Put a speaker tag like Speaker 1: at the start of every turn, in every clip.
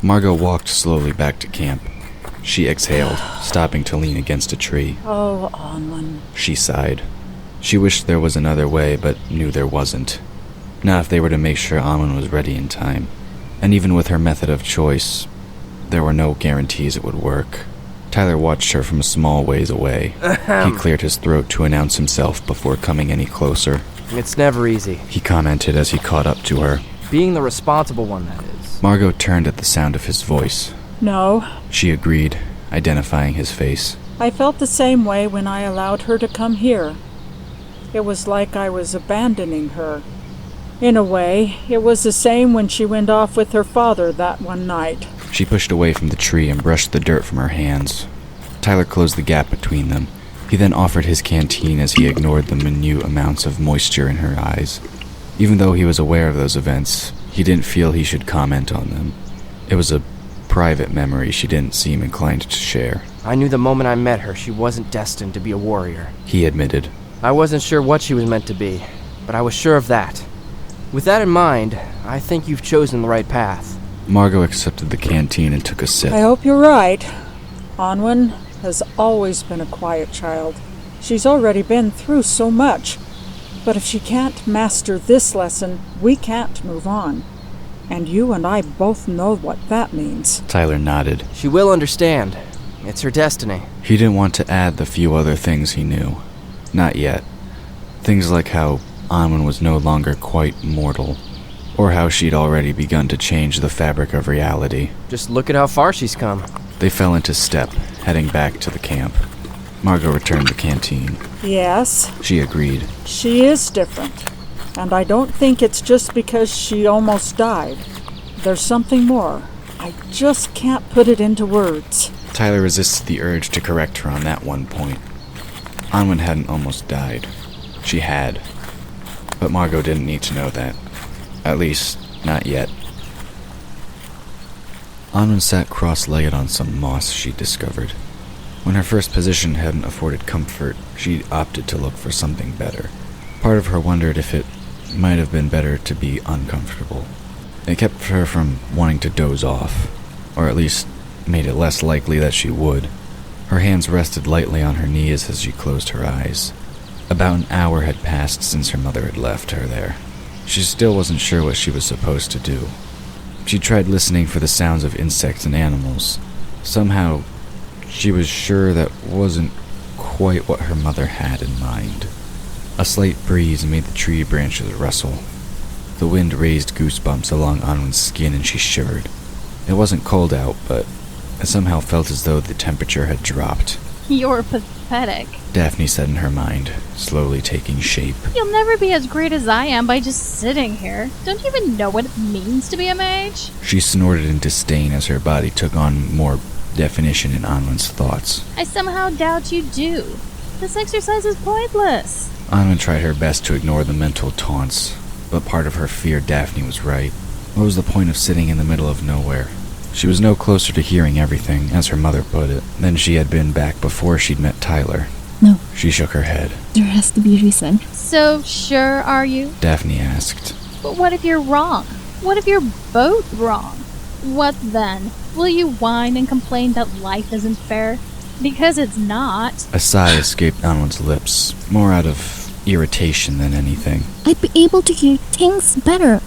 Speaker 1: MARGO walked slowly back to camp. She exhaled, stopping to lean against a tree.
Speaker 2: Oh, ANWEN.
Speaker 1: She sighed. She wished there was another way, but knew there wasn't. Not if they were to make sure ANWEN was ready in time. And even with her method of choice, there were no guarantees it would work. Tyler watched her from a small ways away. He cleared his throat to announce himself before coming any closer.
Speaker 3: It's never easy.
Speaker 1: He commented as he caught up to her.
Speaker 3: Being the responsible one, that is.
Speaker 1: MARGO turned at the sound of his voice.
Speaker 2: No.
Speaker 1: She agreed, identifying his face.
Speaker 2: I felt the same way when I allowed her to come here. It was like I was abandoning her. In a way, it was the same when she went off with her father that one night.
Speaker 1: She pushed away from the tree and brushed the dirt from her hands. Tyler closed the gap between them. He then offered his canteen as he ignored the minute amounts of moisture in her eyes. Even though he was aware of those events, he didn't feel he should comment on them. It was a private memory she didn't seem inclined to share.
Speaker 3: I knew the moment I met her she wasn't destined to be a warrior.
Speaker 1: He admitted.
Speaker 3: I wasn't sure what she was meant to be, but I was sure of that. With that in mind, I think you've chosen the right path.
Speaker 1: MARGO accepted the canteen and took a sip.
Speaker 2: I hope you're right. ANWEN has always been a quiet child. She's already been through so much. But if she can't master this lesson, we can't move on. And you and I both know what that means.
Speaker 1: Tyler nodded.
Speaker 3: She will understand. It's her destiny.
Speaker 1: He didn't want to add the few other things he knew. Not yet. Things like how ANWEN was no longer quite mortal, or how she'd already begun to change the fabric of reality.
Speaker 3: Just look at how far she's come.
Speaker 1: They fell into step, heading back to the camp. MARGO returned the canteen.
Speaker 2: Yes.
Speaker 1: She agreed.
Speaker 2: She is different. And I don't think it's just because she almost died. There's something more. I just can't put it into words.
Speaker 1: Tyler resisted the urge to correct her on that one point. ANWEN hadn't almost died. She had. But MARGO didn't need to know that. At least, not yet. ANWEN sat cross-legged on some moss she'd discovered. When her first position hadn't afforded comfort, she opted to look for something better. Part of her wondered if it might have been better to be uncomfortable. It kept her from wanting to doze off, or at least made it less likely that she would. Her hands rested lightly on her knees as she closed her eyes. About an hour had passed since her mother had left her there. She still wasn't sure what she was supposed to do. She tried listening for the sounds of insects and animals. Somehow, she was sure that wasn't quite what her mother had in mind. A slight breeze made the tree branches rustle. The wind raised goosebumps along ANWEN's skin and she shivered. It wasn't cold out, but it somehow felt as though the temperature had dropped.
Speaker 4: You're pathetic,
Speaker 1: Daphne said in her mind, slowly taking shape.
Speaker 4: You'll never be as great as I am by just sitting here. Don't you even know what it means to be a mage?
Speaker 1: She snorted in disdain as her body took on more definition in ANWEN's thoughts.
Speaker 4: I somehow doubt you do. This exercise is pointless.
Speaker 1: ANWEN tried her best to ignore the mental taunts, but part of her feared Daphne was right. What was the point of sitting in the middle of nowhere? She was no closer to hearing everything, as her mother put it, than she had been back before she'd met Tyler.
Speaker 5: No.
Speaker 1: She shook her head.
Speaker 5: There has to be a reason.
Speaker 4: So sure are you?
Speaker 1: Daphne asked.
Speaker 4: But what if you're wrong? What if you're both wrong? What then? Will you whine and complain that life isn't fair? Because it's not.
Speaker 1: A sigh escaped ANWEN's lips, more out of irritation than anything.
Speaker 5: I'd be able to hear things better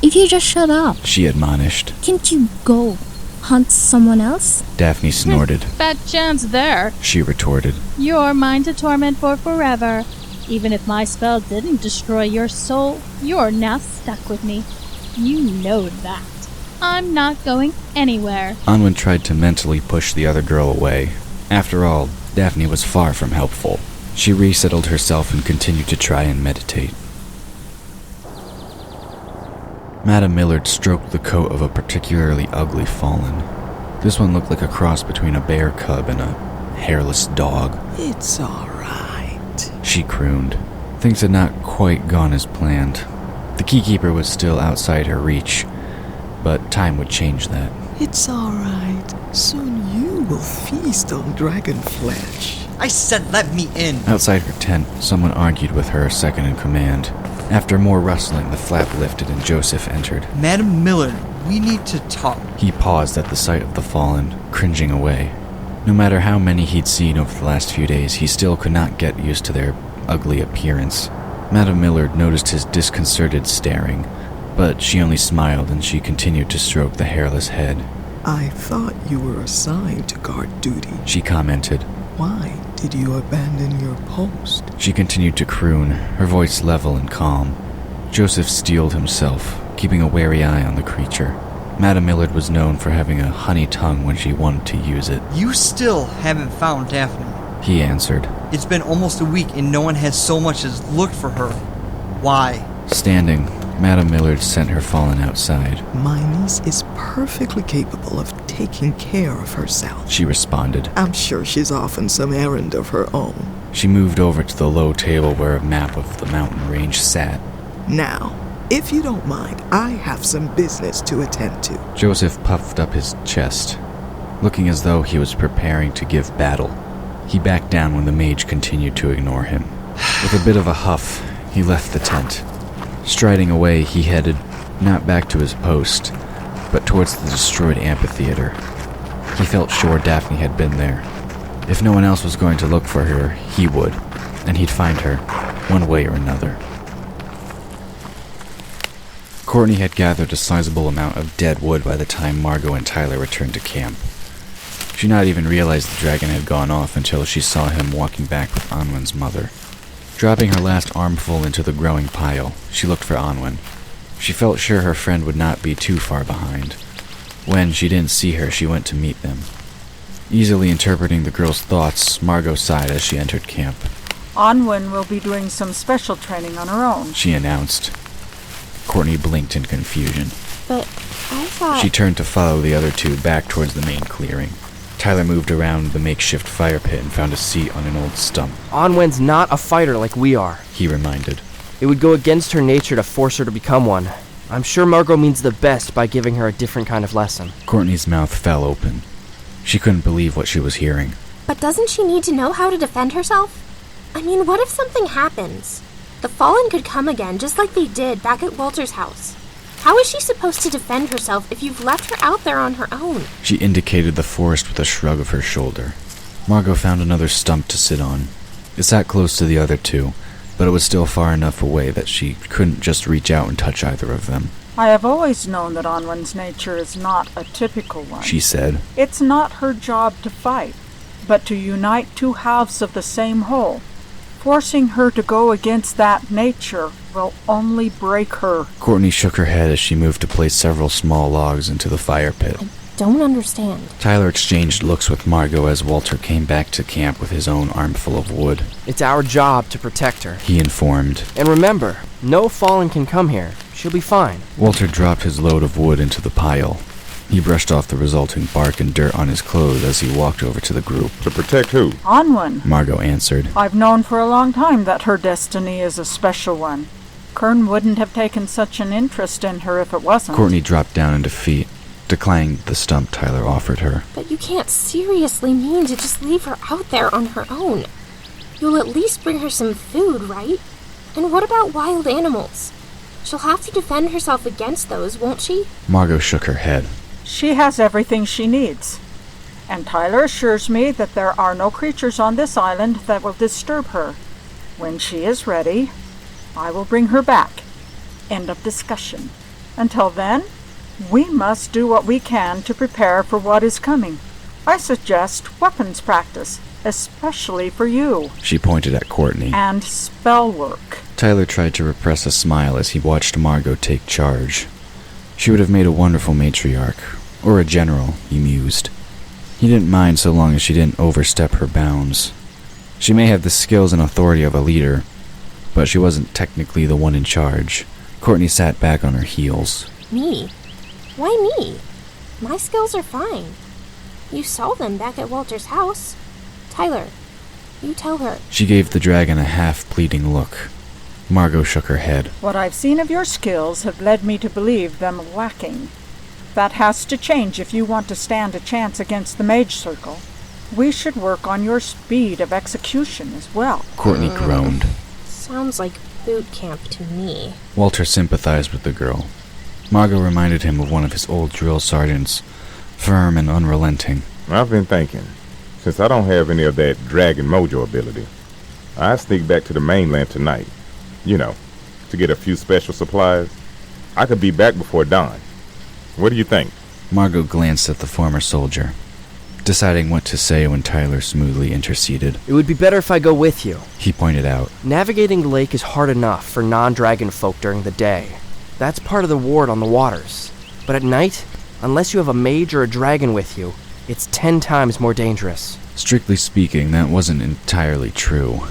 Speaker 5: if you just shut up.
Speaker 1: She admonished.
Speaker 5: Can't you go hunt someone else?
Speaker 1: Daphne snorted.
Speaker 4: Fat chance there.
Speaker 1: She retorted.
Speaker 4: You're mine to torment for forever. Even if my spell didn't destroy your soul, you're now stuck with me. You know that. I'm not going anywhere.
Speaker 1: ANWEN tried to mentally push the other girl away. After all, Daphne was far from helpful. She resettled herself and continued to try and meditate. Madame Millard stroked the coat of a particularly ugly fallen. This one looked like a cross between a bear cub and a hairless dog.
Speaker 6: It's all right,
Speaker 1: she crooned. Things had not quite gone as planned. The keykeeper was still outside her reach, but time would change that.
Speaker 6: It's all right. Soon you will feast on dragon flesh.
Speaker 7: I said let me in!
Speaker 1: Outside her tent, someone argued with her second in command. After more rustling, the flap lifted and Joseph entered.
Speaker 7: Madame Millard, We need to talk.
Speaker 1: He paused at the sight of the fallen, cringing away. No matter how many he'd seen over the last few days, he still could not get used to their ugly appearance. Madame Millard noticed his disconcerted staring, but she only smiled and she continued to stroke the hairless head.
Speaker 6: I thought you were assigned to guard duty.
Speaker 1: She commented.
Speaker 6: Why did you abandon your post?
Speaker 1: She continued to croon, her voice level and calm. Joseph steeled himself, keeping a wary eye on the creature. Madame Millard was known for having a honey tongue when she wanted to use it.
Speaker 7: You still haven't found Daphne.
Speaker 1: He answered.
Speaker 7: It's been almost a week and no one has so much as looked for her. Why?
Speaker 1: Standing, Madame Millard sent her fallen outside.
Speaker 6: My niece is perfectly capable of taking care of herself,
Speaker 1: She responded.
Speaker 6: I'm sure she's off on some errand of her own.
Speaker 1: She moved over to the low table where a map of the mountain range sat.
Speaker 6: Now, if you don't mind, I have some business to attend to.
Speaker 1: Joseph puffed up his chest, looking as though he was preparing to give battle. He backed down when the mage continued to ignore him. With a bit of a huff, he left the tent. Striding away, he headed not back to his post, but towards the destroyed amphitheater. He felt sure Daphne had been there. If no one else was going to look for her, he would, and he'd find her, one way or another. Courtney had gathered a sizable amount of dead wood by the time Margot and Tyler returned to camp. She not even realized the dragon had gone off until she saw him walking back with ANWEN's mother. Dropping her last armful into the growing pile, she looked for ANWEN. She felt sure her friend would not be too far behind. When she didn't see her, she went to meet them. Easily interpreting the girl's thoughts, Margot sighed as she entered camp.
Speaker 2: ANWEN will be doing some special training on her own,
Speaker 1: She announced. Courtney blinked in confusion.
Speaker 8: But I thought...
Speaker 1: She turned to follow the other two back towards the main clearing. Tyler moved around the makeshift fire pit and found a seat on an old stump.
Speaker 3: ANWEN's not a fighter like we are,
Speaker 1: He reminded.
Speaker 3: It would go against her nature to force her to become one. I'm sure Margot means the best by giving her a different kind of lesson.
Speaker 1: Courtney's mouth fell open. She couldn't believe what she was hearing.
Speaker 8: But doesn't she need to know how to defend herself? I mean, what if something happens? The Fallen could come again, just like they did back at Walter's house. How is she supposed to defend herself if you've left her out there on her own?
Speaker 1: She indicated the forest with a shrug of her shoulder. Margot found another stump to sit on. It sat close to the other two, but it was still far enough away that she couldn't just reach out and touch either of them.
Speaker 2: I have always known that ANWEN's nature is not a typical one.
Speaker 1: She said.
Speaker 2: It's not her job to fight, but to unite two halves of the same whole. Forcing her to go against that nature will only break her.
Speaker 1: Courtney shook her head as she moved to place several small logs into the fire pit.
Speaker 8: I don't understand.
Speaker 1: Tyler exchanged looks with Margot as Walter came back to camp with his own armful of wood.
Speaker 3: It's our job to protect her.
Speaker 1: He informed.
Speaker 3: And remember, no Fallen can come here. She'll be fine.
Speaker 1: Walter dropped his load of wood into the pile. He brushed off the resulting bark and dirt on his clothes as he walked over to the group.
Speaker 9: To protect who?
Speaker 2: ANWEN.
Speaker 1: Margot answered.
Speaker 2: I've known for a long time that her destiny is a special one. Kern wouldn't have taken such an interest in her if it wasn't.
Speaker 1: Courtney dropped down in defeat, declining the stump Tyler offered her.
Speaker 8: But you can't seriously mean to just leave her out there on her own. You'll at least bring her some food, right? And what about wild animals? She'll have to defend herself against those, won't she?
Speaker 1: Margot shook her head.
Speaker 2: She has everything she needs. And Tyler assures me that there are no creatures on this island that will disturb her. When she is ready, I will bring her back. End of discussion. Until then, we must do what we can to prepare for what is coming. I suggest weapons practice, especially for you.
Speaker 1: She pointed at Courtney.
Speaker 2: And spell work.
Speaker 1: Tyler tried to repress a smile as he watched Margot take charge. She would have made a wonderful matriarch, or a general, he mused. He didn't mind so long as she didn't overstep her bounds. She may have the skills and authority of a leader, but she wasn't technically the one in charge. Courtney sat back on her heels.
Speaker 8: Me? Why me? My skills are fine. You saw them back at Walter's house. Tyler, you tell her.
Speaker 1: She gave the dragon a half-pleading look. Margot shook her head.
Speaker 2: What I've seen of your skills have led me to believe them lacking. That has to change if you want to stand a chance against the Mage Circle. We should work on your speed of execution as well.
Speaker 1: Courtney groaned.
Speaker 8: Sounds like boot camp to me.
Speaker 1: Walter sympathized with the girl. MARGO reminded him of one of his old drill sergeants, firm and unrelenting.
Speaker 9: I've been thinking, since I don't have any of that Dragon Mojo ability, I sneak back to the mainland tonight, to get a few special supplies. I could be back before dawn. What do you think?
Speaker 1: MARGO glanced at the former soldier, deciding what to say when Tyler smoothly interceded.
Speaker 3: It would be better if I go with you.
Speaker 1: He pointed out.
Speaker 3: Navigating the lake is hard enough for non-dragon folk during the day. That's part of the ward on the waters. But at night, unless you have a mage or a dragon with you, it's 10 times more dangerous.
Speaker 1: Strictly speaking, that wasn't entirely true.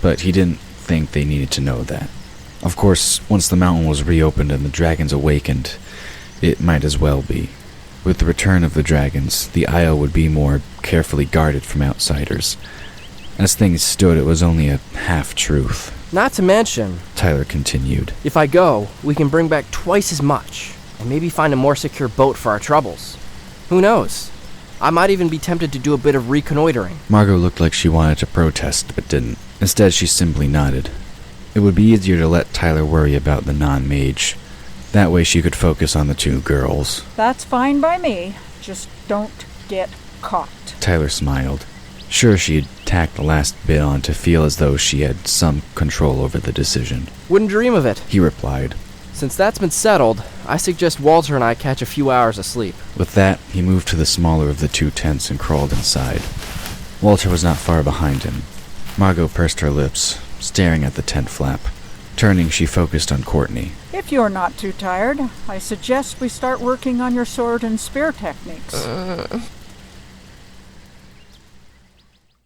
Speaker 1: But he didn't think they needed to know that. Of course, once the mountain was reopened and the dragons awakened, it might as well be. With the return of the dragons, the Isle would be more carefully guarded from outsiders. As things stood, it was only a half-truth.
Speaker 3: Not to mention,
Speaker 1: Tyler continued,
Speaker 3: if I go, we can bring back twice as much, and maybe find a more secure boat for our troubles. Who knows? I might even be tempted to do a bit of reconnoitering.
Speaker 1: MARGO looked like she wanted to protest, but didn't. Instead, she simply nodded. It would be easier to let Tyler worry about the non-mage. That way she could focus on the two girls.
Speaker 2: That's fine by me. Just don't get caught.
Speaker 1: Tyler smiled. Sure, she had tacked the last bit on to feel as though she had some control over the decision.
Speaker 3: Wouldn't dream of it,
Speaker 1: he replied.
Speaker 3: Since that's been settled, I suggest Walter and I catch a few hours of sleep.
Speaker 1: With that, he moved to the smaller of the two tents and crawled inside. Walter was not far behind him. MARGO pursed her lips, staring at the tent flap. Turning, she focused on COURTNEY.
Speaker 2: If you're not too tired, I suggest we start working on your sword and spear techniques.